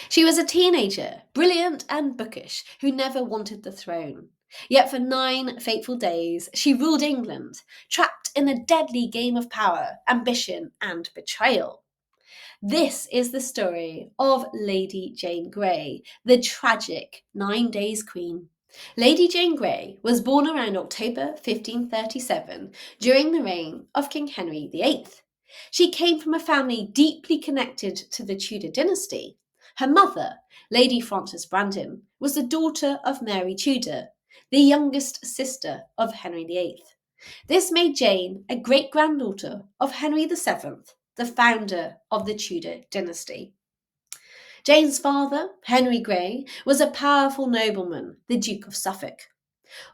She was a teenager, brilliant and bookish, who never wanted the throne. Yet for 9 fateful days, she ruled England, trapped in a deadly game of power, ambition, and betrayal. This is the story of Lady Jane Grey, the tragic 9 Days Queen. Lady Jane Grey was born around October 1537 during the reign of King Henry VIII. She came from a family deeply connected to the Tudor dynasty. Her mother, Lady Frances Brandon, was the daughter of Mary Tudor, the youngest sister of Henry VIII. This made Jane a great granddaughter of Henry VII, the founder of the Tudor dynasty. Jane's father, Henry Grey, was a powerful nobleman, the Duke of Suffolk.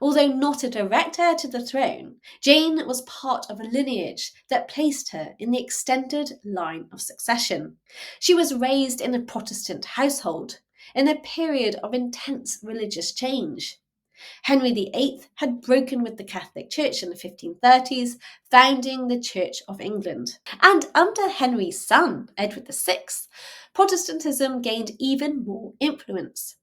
Although not a direct heir to the throne, Jane was part of a lineage that placed her in the extended line of succession. She was raised in a Protestant household in a period of intense religious change. Henry VIII had broken with the Catholic Church in the 1530s, founding the Church of England. And under Henry's son, Edward VI, Protestantism gained even more influence.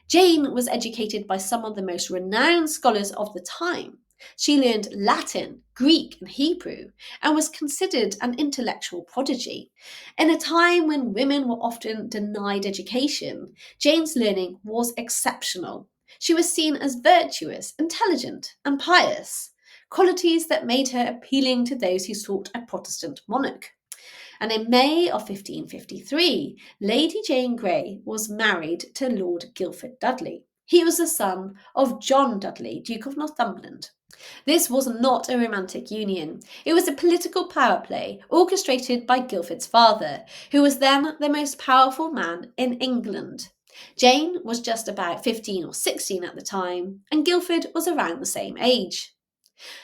Jane was educated by some of the most renowned scholars of the time. She learned Latin, Greek, and Hebrew, and was considered an intellectual prodigy. In a time when women were often denied education, Jane's learning was exceptional. She was seen as virtuous, intelligent, and pious, qualities that made her appealing to those who sought a Protestant monarch. And in May of 1553, Lady Jane Grey was married to Lord Guildford Dudley. He was the son of John Dudley, Duke of Northumberland. This was not a romantic union. It was a political power play orchestrated by Guildford's father, who was then the most powerful man in England. Jane was just about 15 or 16 at the time, and Guildford was around the same age.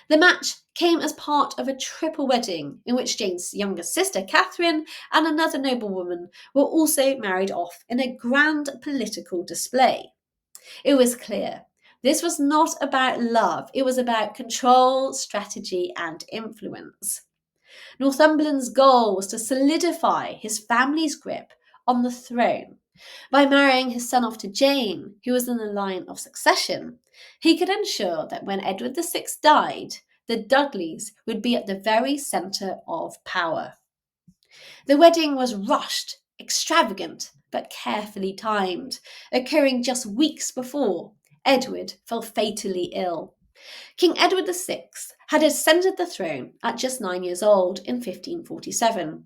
The match came as part of a triple wedding in which Jane's younger sister, Catherine, and another noblewoman were also married off in a grand political display. It was clear this was not about love, it was about control, strategy, and influence. Northumberland's goal was to solidify his family's grip on the throne. By marrying his son off to Jane, who was in the line of succession, he could ensure that when Edward VI died, the Dudleys would be at the very centre of power. The wedding was rushed, extravagant, but carefully timed, occurring just weeks before Edward fell fatally ill. King Edward VI had ascended the throne at just 9 years old in 1547.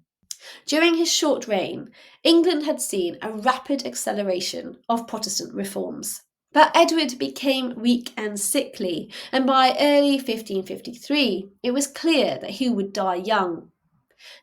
During his short reign, England had seen a rapid acceleration of Protestant reforms. But Edward became weak and sickly, and by early 1553, it was clear that he would die young.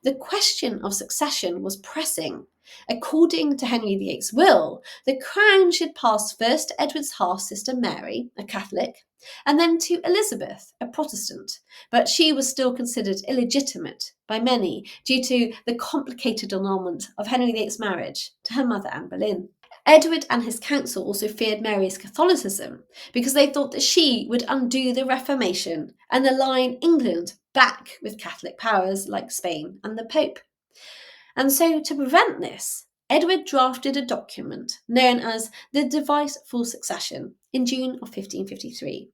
The question of succession was pressing. According to Henry VIII's will, the crown should pass first to Edward's half-sister Mary, a Catholic, and then to Elizabeth, a Protestant, but she was still considered illegitimate by many due to the complicated annulment of Henry VIII's marriage to her mother Anne Boleyn. Edward and his council also feared Mary's Catholicism because they thought that she would undo the Reformation and align England back with Catholic powers like Spain and the Pope. And so, to prevent this, Edward drafted a document known as the Device for Succession in June of 1553.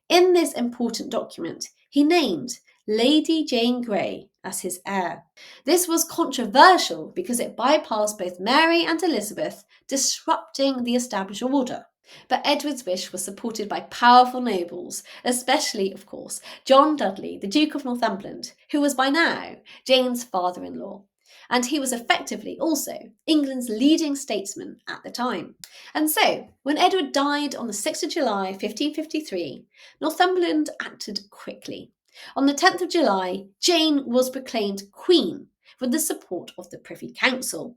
In this important document, he named Lady Jane Grey as his heir. This was controversial because it bypassed both Mary and Elizabeth, disrupting the established order. But Edward's wish was supported by powerful nobles, especially, of course, John Dudley, the Duke of Northumberland, who was by now Jane's father-in-law. And he was effectively also England's leading statesman at the time. And so, when Edward died on the 6th of July 1553, Northumberland acted quickly. On the 10th of July, Jane was proclaimed Queen with the support of the Privy Council.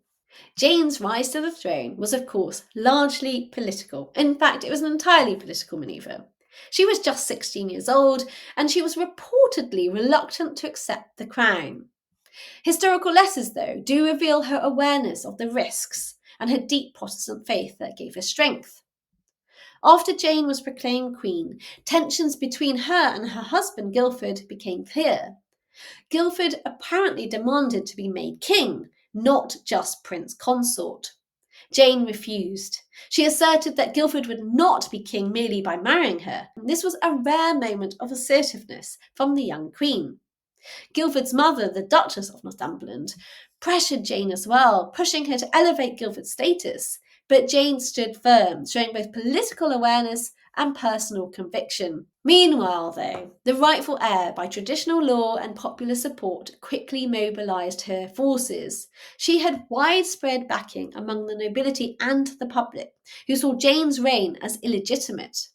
Jane's rise to the throne was, of course, largely political. In fact, it was an entirely political manoeuvre. She was just 16 years old, and she was reportedly reluctant to accept the crown. Historical letters, though, do reveal her awareness of the risks and her deep Protestant faith that gave her strength. After Jane was proclaimed queen, tensions between her and her husband Guildford became clear. Guildford apparently demanded to be made king, not just prince consort. Jane refused. She asserted that Guildford would not be king merely by marrying her. This was a rare moment of assertiveness from the young queen. Guildford's mother, the Duchess of Northumberland, pressured Jane as well, pushing her to elevate Guildford's status. But Jane stood firm, showing both political awareness and personal conviction. Meanwhile, though, the rightful heir, by traditional law and popular support, quickly mobilised her forces. She had widespread backing among the nobility and the public, who saw Jane's reign as illegitimate.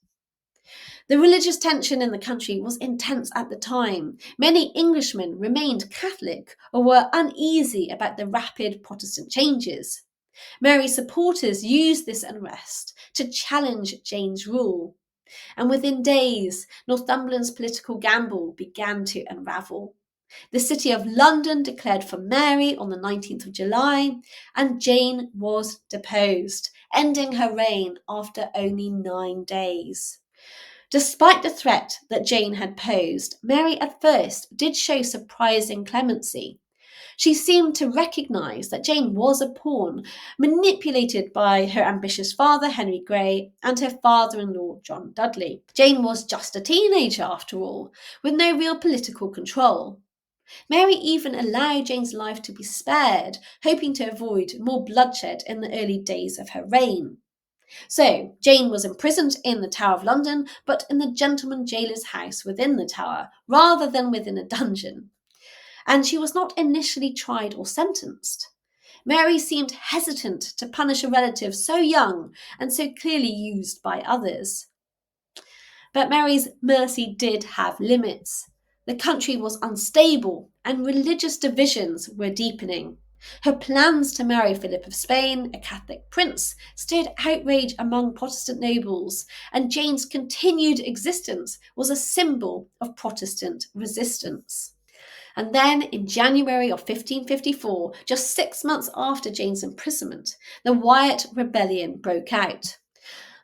The religious tension in the country was intense at the time. Many Englishmen remained Catholic or were uneasy about the rapid Protestant changes. Mary's supporters used this unrest to challenge Jane's rule. And within days, Northumberland's political gamble began to unravel. The City of London declared for Mary on the 19th of July, and Jane was deposed, ending her reign after only 9 days. Despite the threat that Jane had posed, Mary at first did show surprising clemency. She seemed to recognise that Jane was a pawn, manipulated by her ambitious father, Henry Grey, and her father-in-law, John Dudley. Jane was just a teenager, after all, with no real political control. Mary even allowed Jane's life to be spared, hoping to avoid more bloodshed in the early days of her reign. So, Jane was imprisoned in the Tower of London, but in the gentleman jailer's house within the tower, rather than within a dungeon. And she was not initially tried or sentenced. Mary seemed hesitant to punish a relative so young and so clearly used by others. But Mary's mercy did have limits. The country was unstable and religious divisions were deepening. Her plans to marry Philip of Spain, a Catholic prince, stirred outrage among Protestant nobles, and Jane's continued existence was a symbol of Protestant resistance. And then, in January of 1554, just 6 months after Jane's imprisonment, the Wyatt rebellion broke out.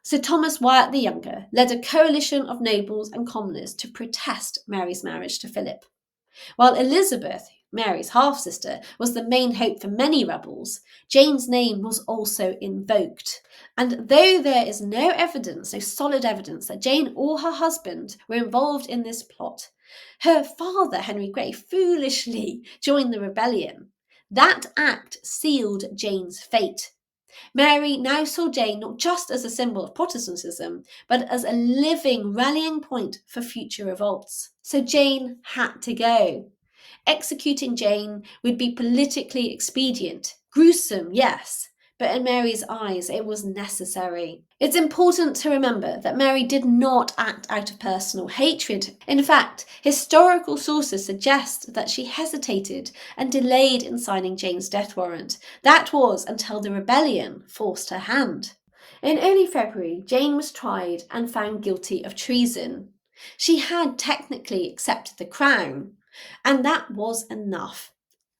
Sir Thomas Wyatt the Younger led a coalition of nobles and commoners to protest Mary's marriage to Philip. While Elizabeth, Mary's half-sister, was the main hope for many rebels, Jane's name was also invoked. And though there is no solid evidence that Jane or her husband were involved in this plot, her father, Henry Grey, foolishly joined the rebellion. That act sealed Jane's fate. Mary now saw Jane not just as a symbol of Protestantism, but as a living rallying point for future revolts. So Jane had to go. Executing Jane would be politically expedient. Gruesome, yes, but in Mary's eyes it was necessary. It's important to remember that Mary did not act out of personal hatred. In fact, historical sources suggest that she hesitated and delayed in signing Jane's death warrant. That was until the rebellion forced her hand. In early February, Jane was tried and found guilty of treason. She had technically accepted the crown, and that was enough.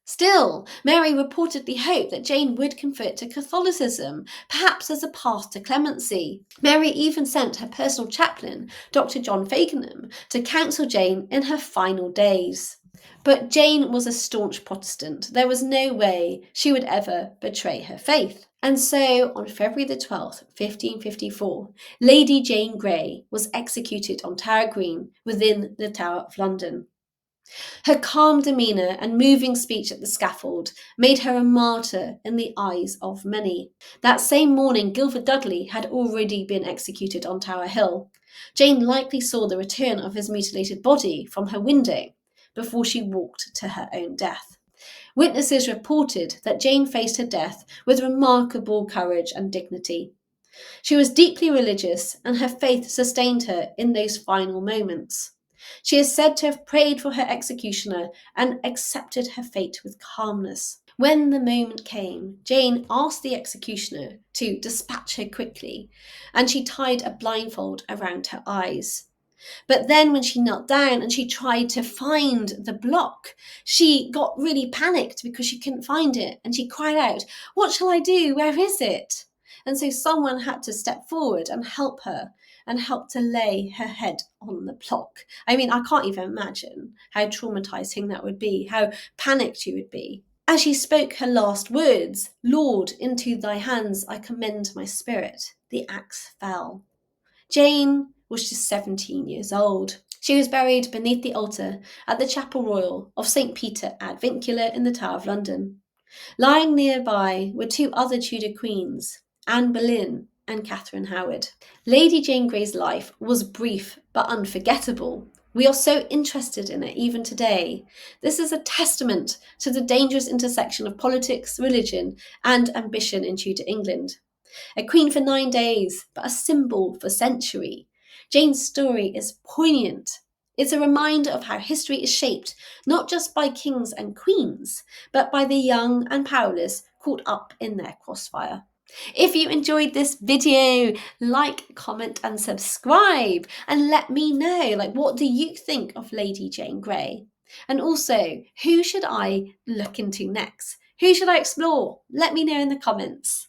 Still, Mary reportedly hoped that Jane would convert to Catholicism, perhaps as a path to clemency. Mary even sent her personal chaplain, Dr. John Fakenham, to counsel Jane in her final days. But Jane was a staunch Protestant. There was no way she would ever betray her faith. And so, on February the 12th, 1554, Lady Jane Grey was executed on Tower Green within the Tower of London. Her calm demeanour and moving speech at the scaffold made her a martyr in the eyes of many. That same morning, Guildford Dudley had already been executed on Tower Hill. Jane likely saw the return of his mutilated body from her window before she walked to her own death. Witnesses reported that Jane faced her death with remarkable courage and dignity. She was deeply religious, and her faith sustained her in those final moments. She is said to have prayed for her executioner and accepted her fate with calmness. When the moment came, Jane asked the executioner to dispatch her quickly, and she tied a blindfold around her eyes. But then when she knelt down and she tried to find the block, she got really panicked because she couldn't find it, and she cried out, "What shall I do? Where is it?" And so someone had to step forward and help her and help to lay her head on the block. I mean, I can't even imagine how traumatizing that would be, how panicked you would be. As she spoke her last words, "Lord, into thy hands I commend my spirit," the axe fell. Jane was just 17 years old. She was buried beneath the altar at the Chapel Royal of St. Peter ad Vincula in the Tower of London. Lying nearby were two other Tudor queens, Anne Boleyn and Catherine Howard. Lady Jane Grey's life was brief but unforgettable. We are so interested in it even today. This is a testament to the dangerous intersection of politics, religion, and ambition in Tudor England. A queen for 9 days, but a symbol for century. Jane's story is poignant. It's a reminder of how history is shaped not just by kings and queens, but by the young and powerless caught up in their crossfire. If you enjoyed this video, like, comment and subscribe and let me know, what do you think of Lady Jane Grey? And also, who should I look into next? Who should I explore? Let me know in the comments.